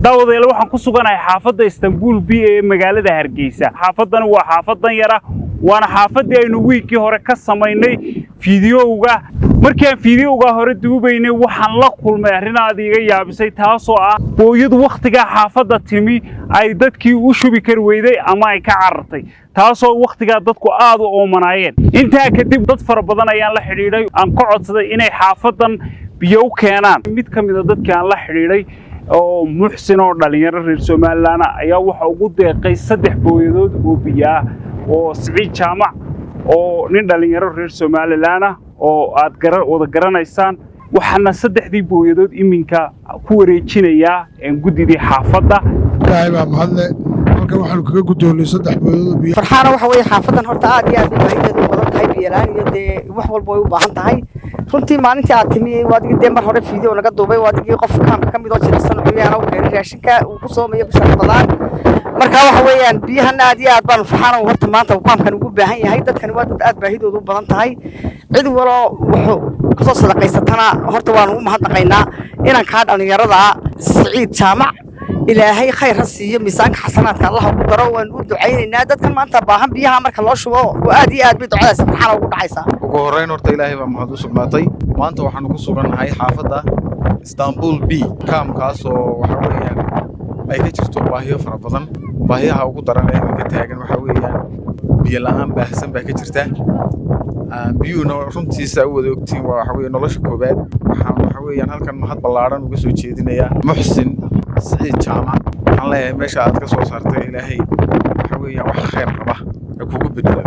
daawadayaal waxaan ku suganahay xaafadda Istanbul B ee magaalada Hargeysa. xaafadan waa xaafadan yara waana xaafadii aynu wiikii hore ka sameynay fiidiyowga. markii aan fiidiyowga hore duubaynay waxaan la kulmay arrin aad iga yaabisay taasoo ah booyadu waqtiga xaafadda timi ay dadkii u shubi kar weyday ama ay ka carartay taasoo waqtiga dadku aad u oomanaayeen. intaa kadib dad fara badan ayaan la xiriiray aan ka codsaday inay xaafadan biyo u keenaan. mid ka mid ah dadkii aan la xiriiray oo muxsin oo dhalinyaro reer Soomaaliland ayaa waxa ugu deeqay 3 booyadood oo biyo ah oo Siciid Jaamac oo nin dhalinyaro reer Soomaaliland oo aad wada garanaysaan. waxaana 3dii booyadood iminka ku wareejinayaa gudidii xaafadda. ilaahay mahadle halkan waxaan kaga gudoonay 3 booyadood biyo. farxaana waxa weeye xaafadan horta aad iyo aad baahideedu badan tahay biyalaan iyo wax walba way u baahan tahay. runtii maalintii aad timi waad mar hore fiidiyoo naga duubay waadigii qof kaamka kamid oo jirsan cuniyana uu keenay raashinka uu ku soomeeyo bisha badan. marka waxa weeyaan biyahan aad iyo aad baan farxaana horta maanta kaamkan ugu baahan yahay. dadkan waa dad aad baahidoodu u badan tahay. cid walo wuxuu ka soo sadaqaysatana horta waan u mahadnaqaynaa inaan ka dhalinyarada Siciid Jaamac ilaahay khayr ha siiyo miisaanka xasanaadka Allah ugu daro. waan u ducaynaynaa dadkan maanta baahan biyaha marka loo shubo aad iyo aad bay ducadaas farxaana ugu dhacaysaa. ugu horeyn horta ilaahay baa mahad u sugnaatay. maanta waxaan ku suganahay xaafadda Istanbul B kaamkaas oo waxa weeyaan ay ka jirto baahiyo fara badan. baahiyaha ugu daran ee ka taagan waxa weeyaan biyo la'aan baahsan baa ka jirta. biyuuna runtiisa u wada ogtiin waxa weeye nolosha koobaad. waxa weeyaan halkan mahad ballaaran uga soo jeedinayaa muxsin Siciid Jaamac. waxaan leeyahay meesha aad ka soo saartay ilaahay waxa weeyaan wax khayr qaba kugu bedelo.